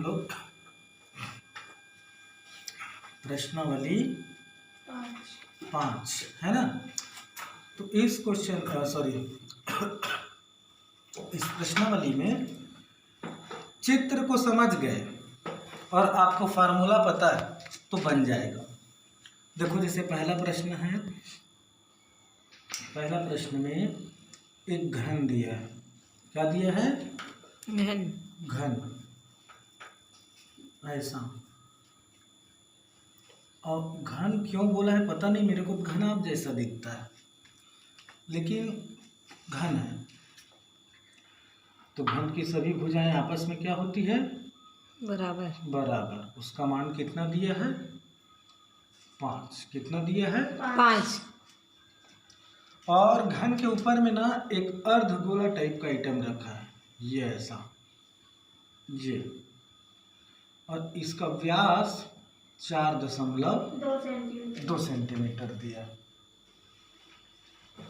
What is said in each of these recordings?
हम लोग प्रश्नावली 5 है ना। तो इस इस प्रश्नावली में चित्र को समझ गए और आपको फार्मूला पता है तो बन जाएगा। देखो जैसे पहला प्रश्न है, पहला प्रश्न में एक घन दिया है। क्या दिया है? घन ऐसा। और घन क्यों बोला है पता नहीं, मेरे को घन आप जैसा दिखता है लेकिन घन है। तो घन की सभी भुजाएं आपस में क्या होती है? बराबर। उसका मान कितना दिया है? 5। कितना दिया है? 5। और घन के ऊपर में ना एक अर्धगोला टाइप का आइटम रखा है, ये ऐसा, ये। और इसका व्यास 4.2 सेंटीमीटर दिया।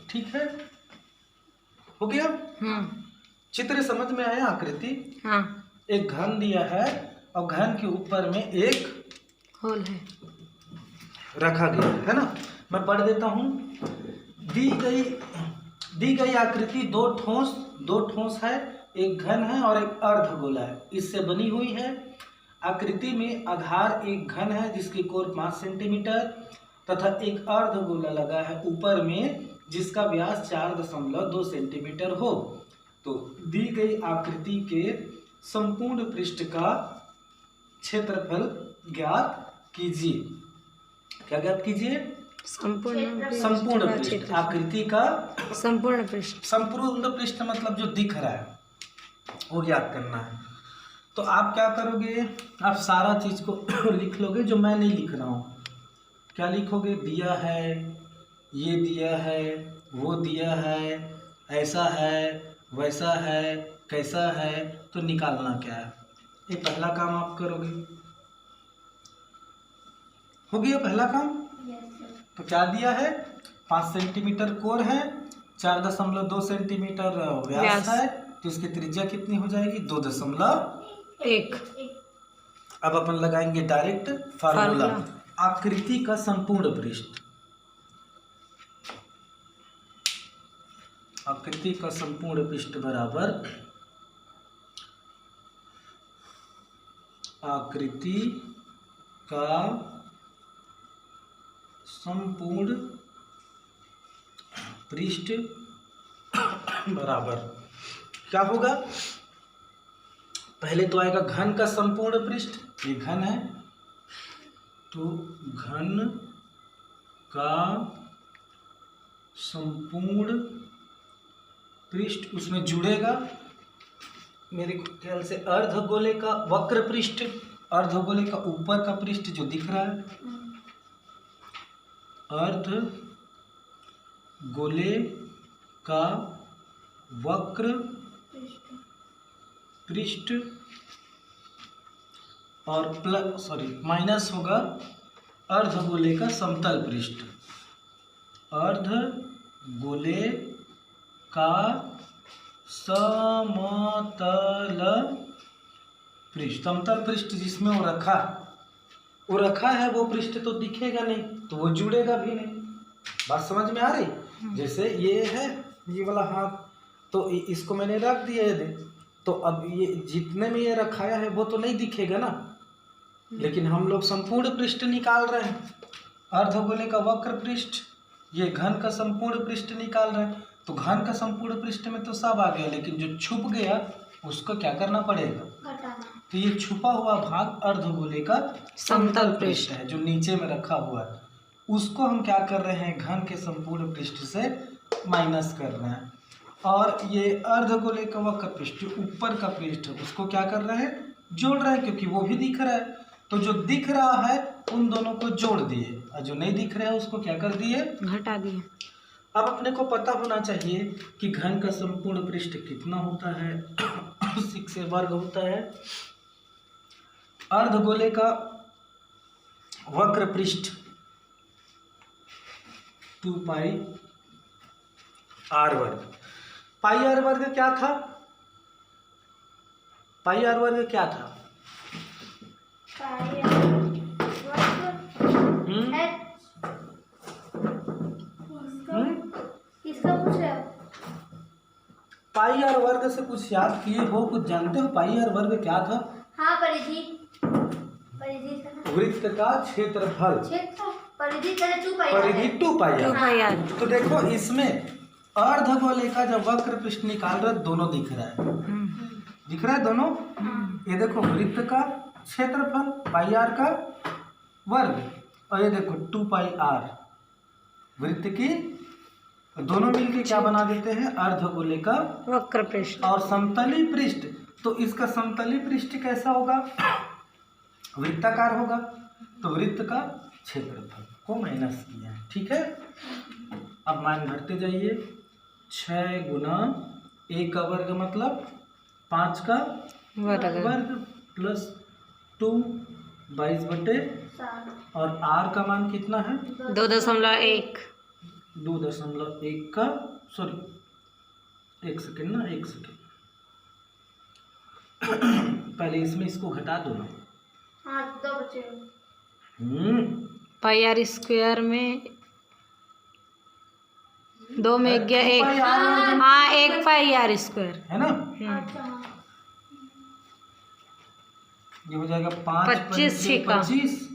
ठीक है, हो गया। चित्र समझ में आया? आकृति। हाँ। एक घन दिया है और घन के ऊपर में एक होल है रखा गया है ना। मैं पढ़ देता हूँ। दी गई आकृति दो ठोस है, एक घन है और एक अर्धगोला है, इससे बनी हुई है। आकृति में आधार एक घन है जिसकी कोर 5 सेंटीमीटर तथा एक अर्धगोला लगा है ऊपर में जिसका व्यास 4.2 सेंटीमीटर हो। तो दी गई आकृति के संपूर्ण पृष्ठ का क्षेत्रफल ज्ञात कीजिए। क्या ज्ञात कीजिए? संपूर्ण पृष्ठ। आकृति का संपूर्ण पृष्ठ। संपूर्ण पृष्ठ मतलब जो दिख रहा है वो ज्ञात करना है। तो आप क्या करोगे? आप सारा चीज को लिख लोगे जो मैं नहीं लिख रहा हूँ। क्या लिखोगे? दिया है, ये दिया है, वो दिया है, ऐसा है, वैसा है, कैसा है, तो निकालना क्या है। ये पहला काम आप करोगे। हो गया पहला काम। तो क्या दिया है? 5 सेंटीमीटर कोर है, 4.2 सेंटीमीटर व्यास है, तो इसकी त्रिज्या कितनी हो जाएगी? 2.1। अब अपन लगाएंगे डायरेक्ट फार्मूला। आकृति का संपूर्ण पृष्ठ, आकृति का संपूर्ण पृष्ठ बराबर आकृति का संपूर्ण पृष्ठ बराबर क्या होगा? पहले तो आएगा घन का संपूर्ण पृष्ठ, ये घन है तो घन का संपूर्ण पृष्ठ, उसमें जुड़ेगा मेरे ख्याल से अर्धगोले का वक्र पृष्ठ, अर्धगोले का ऊपर का पृष्ठ जो दिख रहा है, अर्धगोले का वक्र पृष्ठ और माइनस होगा अर्धगोले का समतल पृष्ठ। अर्धगोले का समतल पृष्ठ, समतल पृष्ठ जिसमें वो रखा है वो पृष्ठ तो दिखेगा नहीं, तो वो जुड़ेगा भी नहीं। बात समझ में आ रही? जैसे ये है, ये वाला हाथ, तो इसको मैंने रख दिया है, तो अब ये जितने में ये रखाया है वो तो नहीं दिखेगा ना, लेकिन हम लोग संपूर्ण पृष्ठ निकाल रहे हैं। अर्धगोले का वक्र पृष्ठ, ये घन का संपूर्ण पृष्ठ निकाल रहे हैं। तो घन का संपूर्ण पृष्ठ में तो सब आ गया, लेकिन जो छुप गया उसको क्या करना पड़ेगा? तो ये छुपा हुआ भाग अर्धगोले का समतल पृष्ठ है जो नीचे में रखा हुआ है, उसको हम क्या कर रहे हैं? घन के संपूर्ण पृष्ठ से माइनस कर रहे हैं। और ये अर्धगोले का वक्र पृष्ठ ऊपर का पृष्ठ उसको क्या कर रहे हैं? जोड़ रहे हैं, क्योंकि वो भी दिख रहा है। तो जो दिख रहा है उन दोनों को जोड़ दिए और जो नहीं दिख रहा है उसको क्या कर दिए? घटा दिए। अब अपने को पता होना चाहिए कि घन का संपूर्ण पृष्ठ कितना होता है। 6 वर्ग होता है। अर्धगोले का वक्र पृष्ठ 2 पाई आर वर्ग। पाई आर वर्ग क्या था? पाई आर वर्ग क्या था? हम्म किसका पूछ रहे हो? पाई आर वर्ग से कुछ याद किए हो, कुछ जानते हो? पाई आर वर्ग क्या था? हाँ, परिधि परिधि था ना? वृत्त का क्षेत्रफल। क्षेत्र परिधि का 2 पाई परिधि 2 pi two r. Pi r. तो देखो इसमें अर्धगोले का जब वक्र पृष्ठ निकाल रहे दोनों दिख रहा है, दिख रहा है दोनों। ये देखो वृत्त का क्षेत्रफल पाई आर का वर्ग, और ये देखो 2 पाई आर वृत्त की, दोनों मिलके क्या बना देते हैं? अर्धगोले का वक्र पृष्ठ। और समतली पृष्ठ। तो इसका समतली पृष्ठ कैसा होगा? वृत्ताकार होगा। तो वृत्त का क्षेत्रफल को माइनस किया है, ठीक है। अब मान भरते जाइए। 6 गुना a का वर्ग मतलब 5 का वर्ग प्लस 2 22/, और r का मान कितना है? 2.1। 2.1 का, सॉरी 1 सेकेंड ना, 1 सेकेंड पहले इसमें इसको घटा दो ना। हाँ, 2 बचे। पाई आर स्क्वायर में 2 में गया 1। पाई आर वर्ग हाँ, 1 पाई आर स्क्वायर है ना। अच्छा, हाँ। ये हो जाएगा 5 25 छिका। 25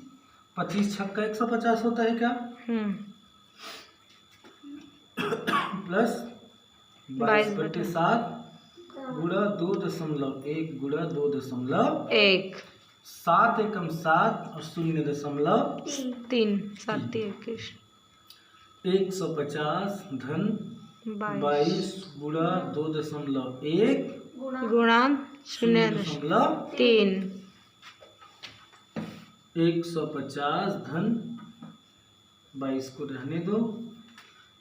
25 छक्का 150 होता है क्या? प्लस 22/7 गुणा 2.1 गुणा 2.1, 7 एकम 7 और 0.3, 7 21 150 धन 22 गुणा 2.1 गुणा 0.3। 150 धन 22 को रहने दो,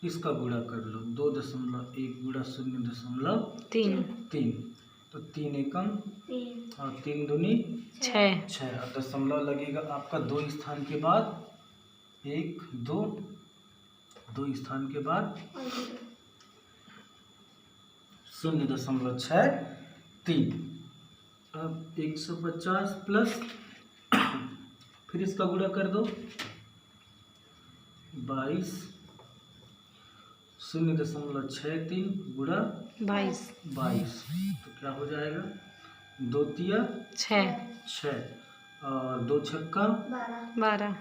इसका गुणा कर लो। 2.1 गुणा 0.3, तो 3 एकम 3 और 3 दूनी 6। और दशमलव लगेगा आपका 2 स्थान के बाद, 1 2 2 स्थान के बाद 0.63। अब 150 प्लस, फिर इसका गुणा कर दो 22 0.63 गुणा 22, तो क्या हो जाएगा? 2 तिया 6 और 2 छक्का 12,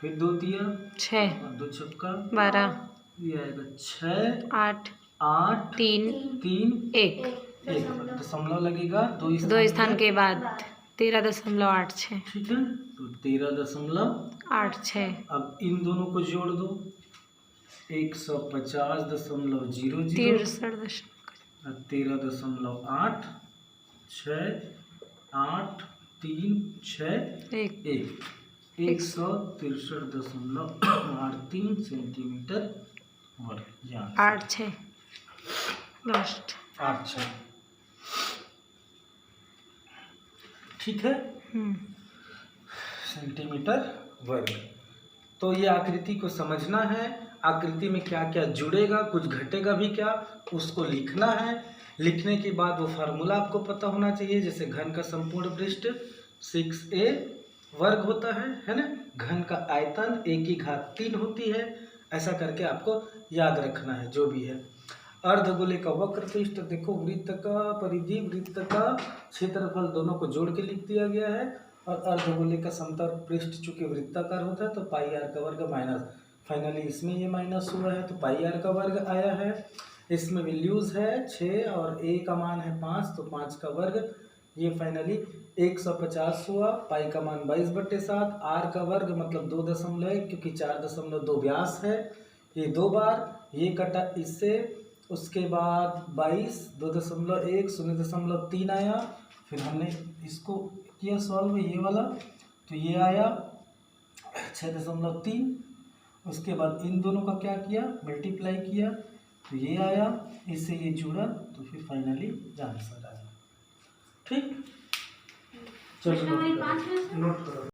फिर 2 तिया 6 और 2 छक्का 12, ये आएगा 6 8 8 3 3 1। 1 दशमलव लगेगा 2 2 स्थान के बाद 13.86। ठीक है, तो 13.86। अब इन दोनों को जोड़ दो, 150.00 13.8 6 8 3 6 1 163.83 सेंटीमीटर वर्ग। 8 6 लास्ट 8 6, ठीक है, सेंटीमीटर वर्ग। तो ये आकृति को समझना है, आकृति में क्या क्या जुड़ेगा, कुछ घटेगा भी क्या, उसको लिखना है। लिखने के बाद वो फार्मूला आपको पता होना चाहिए। जैसे घन का संपूर्ण पृष्ठ 6a वर्ग होता है ना। घन का आयतन a की घात 3 होती है। ऐसा करके आपको याद रखना है जो भी है। अर्धगोले का वक्र पृष्ठ, देखो वृत्त का परिधि, वृत्त का क्षेत्रफल दोनों को जोड़ के लिख दिया गया है। और अर्धगोले का समतल पृष्ठ चूंकि वृत्ताकार होता है तो पाई आर का वर्ग माइनस, फाइनली इसमें ये माइनस हुआ है तो पाई आर का वर्ग आया है। इसमें वैल्यूज है 6 और a का मान है 5, तो 5 का वर्ग, ये फाइनली 150 हुआ। पाई का मान 22/7, आर का वर्ग मतलब 2.1 क्योंकि 4.2 व्यास है। ये 2 बार ये कटा इससे, उसके बाद 22 2.1 0.3 आया। फिर हमने इसको किया सॉल्व ये वाला, तो ये आया 6.3। उसके बाद इन दोनों का क्या किया, मल्टीप्लाई किया, तो ये आया, इससे ये जुड़ा, तो फिर फाइनली आंसर आया। ठीक, चलो नोट करो।